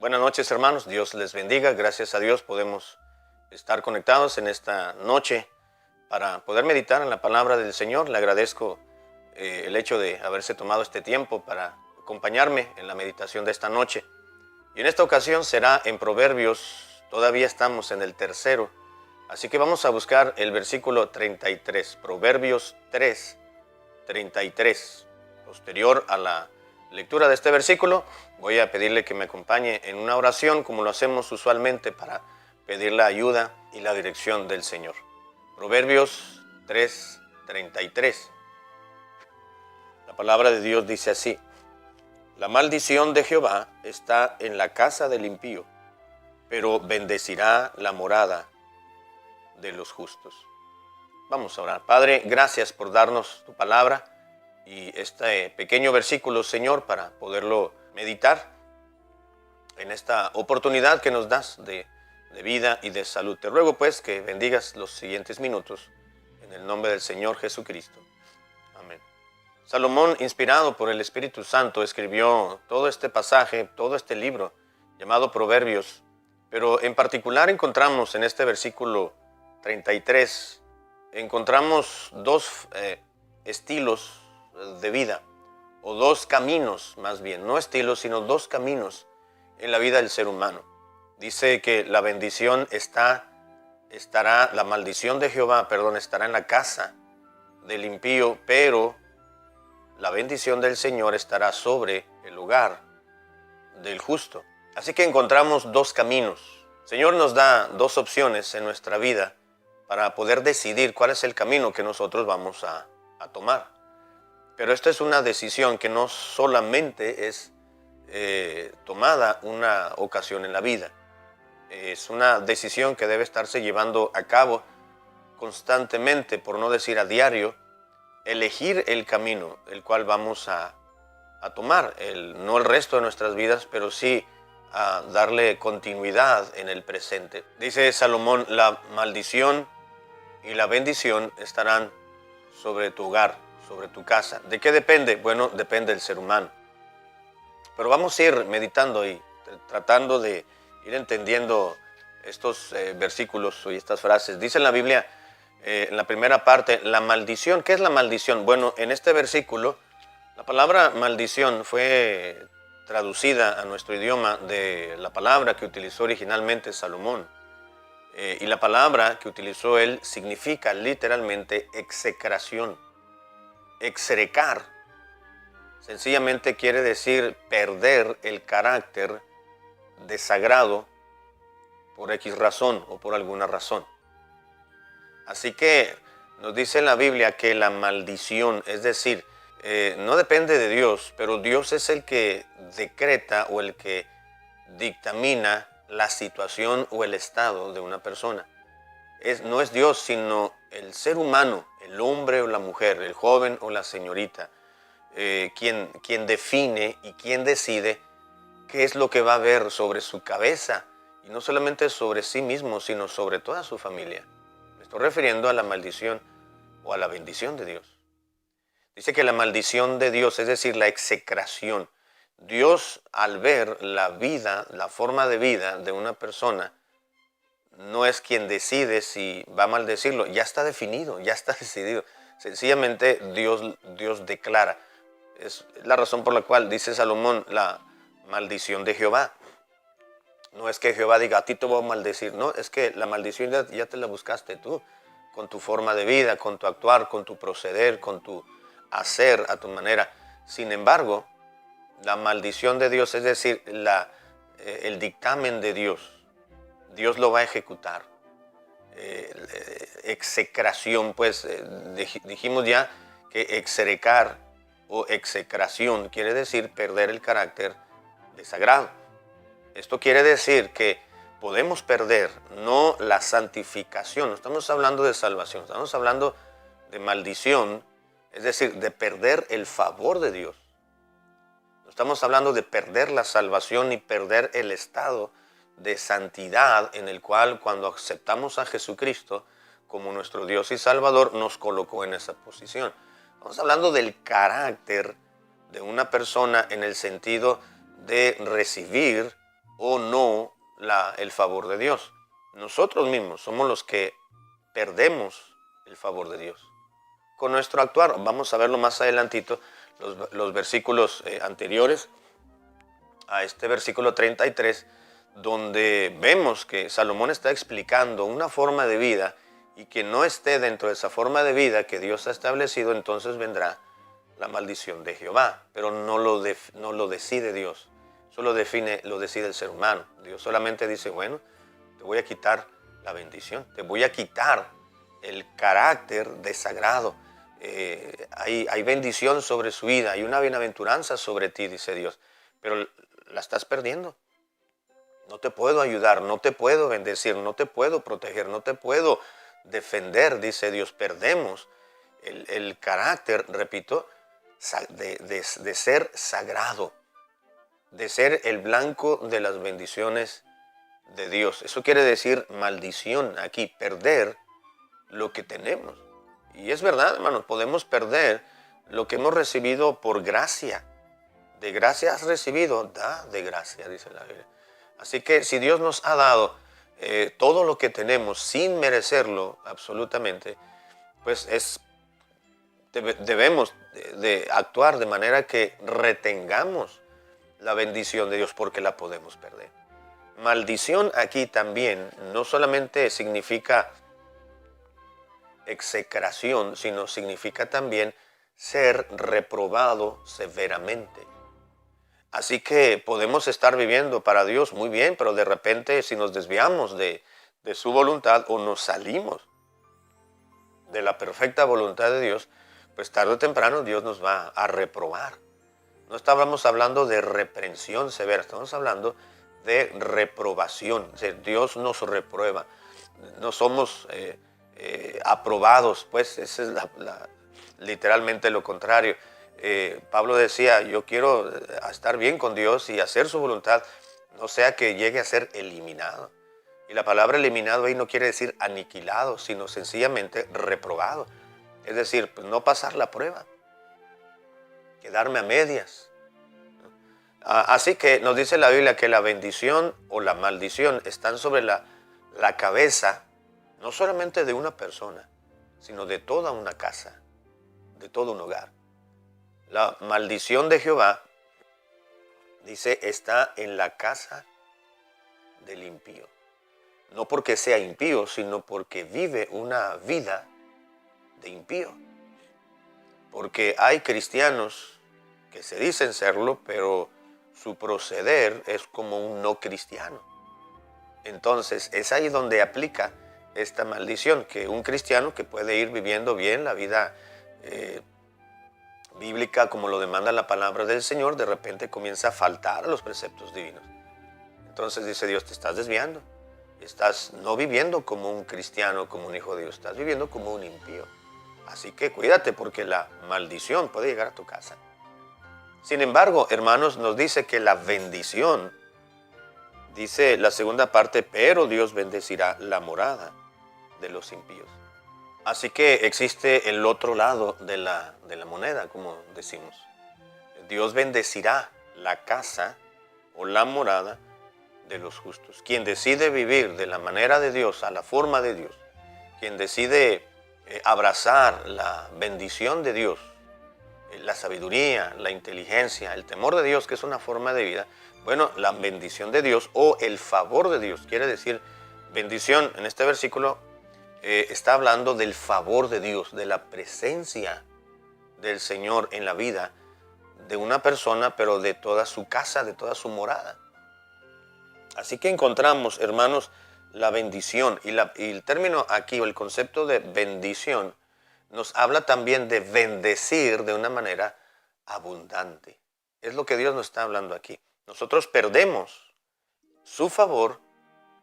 Buenas noches, hermanos. Dios les bendiga. Gracias a Dios podemos estar conectados en esta noche para poder meditar en la palabra del Señor. Le agradezco el hecho de haberse tomado este tiempo para acompañarme en la meditación de esta noche. Y en esta ocasión será en Proverbios. Todavía estamos en el tercero. Así que vamos a buscar el versículo 33. Proverbios 3, 33. Posterior a la lectura de este versículo, voy a pedirle que me acompañe en una oración como lo hacemos usualmente para pedir la ayuda y la dirección del Señor. Proverbios 3, 33. La palabra de Dios dice así: la maldición de Jehová está en la casa del impío, pero bendecirá la morada de los justos. Vamos a orar. Padre, gracias por darnos tu palabra y este pequeño versículo, Señor, para poderlo meditar en esta oportunidad que nos das de vida y de salud. Te ruego pues que bendigas los siguientes minutos en el nombre del Señor Jesucristo. Amén. Salomón, inspirado por el Espíritu Santo, escribió todo este pasaje, todo este libro llamado Proverbios, pero en particular encontramos en este versículo 33, encontramos dos estilos de vida, o dos caminos más bien, no estilos, sino dos caminos en la vida del ser humano. Dice que la bendición la maldición de Jehová, estará en la casa del impío, pero la bendición del Señor estará sobre el hogar del justo. Así que encontramos dos caminos. El Señor nos da dos opciones en nuestra vida para poder decidir cuál es el camino que nosotros vamos a tomar. Pero esta es una decisión que no solamente es tomada una ocasión en la vida. Es una decisión que debe estarse llevando a cabo constantemente, por no decir a diario, elegir el camino el cual vamos a tomar, no el resto de nuestras vidas, pero sí a darle continuidad en el presente. Dice Salomón: la maldición y la bendición estarán sobre tu hogar, sobre tu casa. ¿De qué depende? Bueno, depende del ser humano. Pero vamos a ir meditando y tratando de ir entendiendo estos versículos y estas frases. Dice en la Biblia, en la primera parte, la maldición. ¿Qué es la maldición? Bueno, en este versículo, la palabra maldición fue traducida a nuestro idioma de la palabra que utilizó originalmente Salomón. Y la palabra que utilizó él significa literalmente execración. Execrar sencillamente quiere decir perder el carácter de sagrado por X razón o por alguna razón. Así que nos dice en la Biblia que la maldición, es decir, no depende de Dios, pero Dios es el que decreta o el que dictamina la situación o el estado de una persona. No es Dios, sino el ser humano, el hombre o la mujer, el joven o la señorita, quien define y quien decide qué es lo que va a haber sobre su cabeza, y no solamente sobre sí mismo, sino sobre toda su familia. Me estoy refiriendo a la maldición o a la bendición de Dios. Dice que la maldición de Dios, es decir, la execración. Dios, al ver la vida, la forma de vida de una persona, no es quien decide si va a maldecirlo, ya está definido, ya está decidido. Sencillamente Dios declara. Es la razón por la cual dice Salomón la maldición de Jehová. No es que Jehová diga, a ti te voy a maldecir. No, es que la maldición ya te la buscaste tú, con tu forma de vida, con tu actuar, con tu proceder, con tu hacer a tu manera. Sin embargo, la maldición de Dios, es decir, el dictamen de Dios, Dios lo va a ejecutar. Execración, pues dijimos ya que execrar o execración quiere decir perder el carácter de sagrado. Esto quiere decir que podemos perder no la santificación, no estamos hablando de salvación, estamos hablando de maldición, es decir, de perder el favor de Dios. No estamos hablando de perder la salvación ni perder el estado de santidad en el cual, cuando aceptamos a Jesucristo como nuestro Dios y Salvador, nos colocó en esa posición. Estamos hablando del carácter de una persona en el sentido de recibir o no el favor de Dios. Nosotros mismos somos los que perdemos el favor de Dios con nuestro actuar. Vamos a verlo más adelantito, los versículos anteriores a este versículo 33, donde vemos que Salomón está explicando una forma de vida, y que no esté dentro de esa forma de vida que Dios ha establecido, entonces vendrá la maldición de Jehová. Pero no lo decide Dios, eso lo decide el ser humano. Dios solamente dice, bueno, te voy a quitar la bendición, te voy a quitar el carácter desagrado. Hay bendición sobre su vida, hay una bienaventuranza sobre ti, dice Dios, pero la estás perdiendo. No te puedo ayudar, no te puedo bendecir, no te puedo proteger, no te puedo defender, dice Dios. Perdemos el carácter, repito, de ser sagrado, de ser el blanco de las bendiciones de Dios. Eso quiere decir maldición aquí, perder lo que tenemos. Y es verdad, hermanos, podemos perder lo que hemos recibido por gracia. De gracia has recibido, da de gracia, dice la Biblia. Así que si Dios nos ha dado todo lo que tenemos sin merecerlo absolutamente, pues debemos de actuar de manera que retengamos la bendición de Dios, porque la podemos perder. Maldición aquí también no solamente significa execración, sino significa también ser reprobado severamente. Así que podemos estar viviendo para Dios muy bien, pero de repente si nos desviamos de su voluntad o nos salimos de la perfecta voluntad de Dios, pues tarde o temprano Dios nos va a reprobar. No estábamos hablando de reprensión severa, estamos hablando de reprobación. O sea, Dios nos reprueba, no somos aprobados, pues ese es literalmente lo contrario. Pablo decía, yo quiero estar bien con Dios y hacer su voluntad, no sea que llegue a ser eliminado. Y la palabra eliminado ahí no quiere decir aniquilado, sino sencillamente reprobado. Es decir, pues no pasar la prueba, quedarme a medias. Así que nos dice la Biblia que la bendición o la maldición están sobre la cabeza, no solamente de una persona, sino de toda una casa, de todo un hogar. La maldición de Jehová, dice, está en la casa del impío. No porque sea impío, sino porque vive una vida de impío. Porque hay cristianos que se dicen serlo, pero su proceder es como un no cristiano. Entonces es ahí donde aplica esta maldición, que un cristiano que puede ir viviendo bien la vida bíblica como lo demanda la palabra del Señor, de repente comienza a faltar a los preceptos divinos. Entonces dice Dios, te estás desviando, estás no viviendo como un cristiano, como un hijo de Dios, estás viviendo como un impío. Así que cuídate, porque la maldición puede llegar a tu casa. Sin embargo, hermanos, nos dice que la bendición, dice la segunda parte, pero Dios bendecirá la morada de los impíos. Así que existe el otro lado de la moneda, como decimos. Dios bendecirá la casa o la morada de los justos. Quien decide vivir de la manera de Dios, a la forma de Dios, quien decide abrazar la bendición de Dios, la sabiduría, la inteligencia, el temor de Dios, que es una forma de vida, bueno, la bendición de Dios o el favor de Dios, quiere decir bendición. En este versículo está hablando del favor de Dios, de la presencia del Señor en la vida de una persona, pero de toda su casa, de toda su morada. Así que encontramos, hermanos, la bendición, y el término aquí, o el concepto de bendición, nos habla también de bendecir de una manera abundante. Es lo que Dios nos está hablando aquí. Nosotros perdemos su favor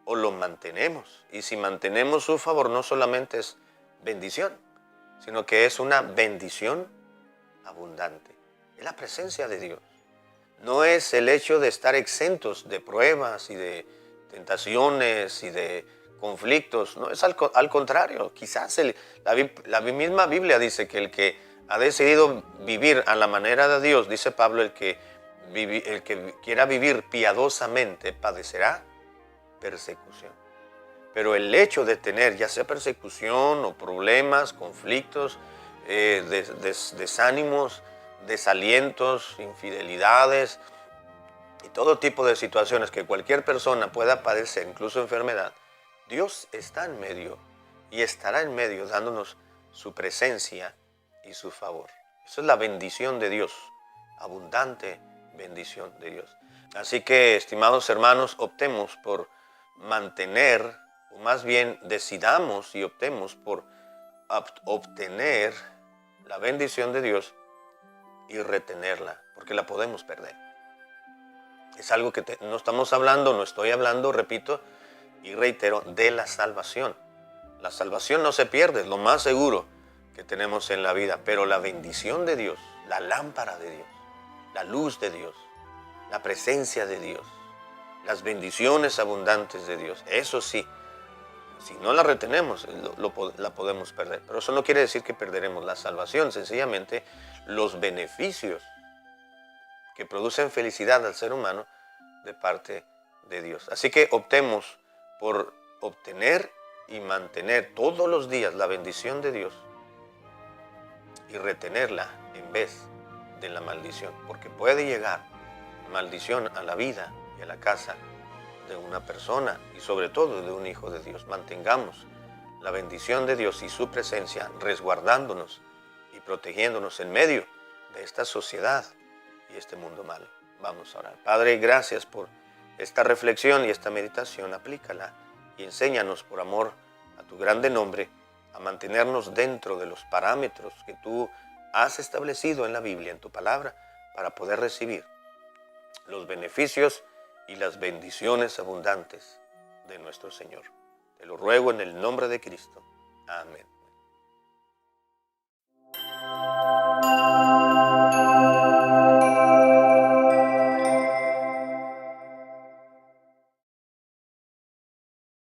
o lo mantenemos. Y si mantenemos su favor, no solamente es bendición, sino que es una bendición abundante. Es la presencia de Dios. No es el hecho de estar exentos de pruebas y de tentaciones y de conflictos. No, es al contrario. Quizás la misma Biblia dice que el que ha decidido vivir a la manera de Dios, dice Pablo, el que el que quiera vivir piadosamente padecerá persecución. Pero el hecho de tener ya sea persecución o problemas, conflictos, desánimos, desalientos, infidelidades y todo tipo de situaciones que cualquier persona pueda padecer, incluso enfermedad, Dios está en medio y estará en medio dándonos su presencia y su favor. Eso es la bendición de Dios, abundante bendición de Dios. Así que, estimados hermanos, optemos por mantener, o más bien decidamos y optemos por obtener la bendición de Dios y retenerla, porque la podemos perder. Es algo que no estamos hablando, no estoy hablando, repito y reitero, de la salvación. La salvación no se pierde, es lo más seguro que tenemos en la vida, pero la bendición de Dios, la lámpara de Dios, la luz de Dios, la presencia de Dios, las bendiciones abundantes de Dios, eso sí, si no la retenemos, la podemos perder. Pero eso no quiere decir que perderemos la salvación, sencillamente los beneficios que producen felicidad al ser humano de parte de Dios. Así que optemos por obtener y mantener todos los días la bendición de Dios y retenerla en vez de la maldición, porque puede llegar maldición a la vida y a la casa de una persona y sobre todo de un hijo de Dios. Mantengamos la bendición de Dios y su presencia resguardándonos y protegiéndonos en medio de esta sociedad y este mundo malo. Vamos a orar. Padre, gracias por esta reflexión y esta meditación. Aplícala y enséñanos por amor a tu grande nombre a mantenernos dentro de los parámetros que tú has establecido en la Biblia, en tu palabra, para poder recibir los beneficios y las bendiciones abundantes de nuestro Señor. Te lo ruego en el nombre de Cristo. Amén.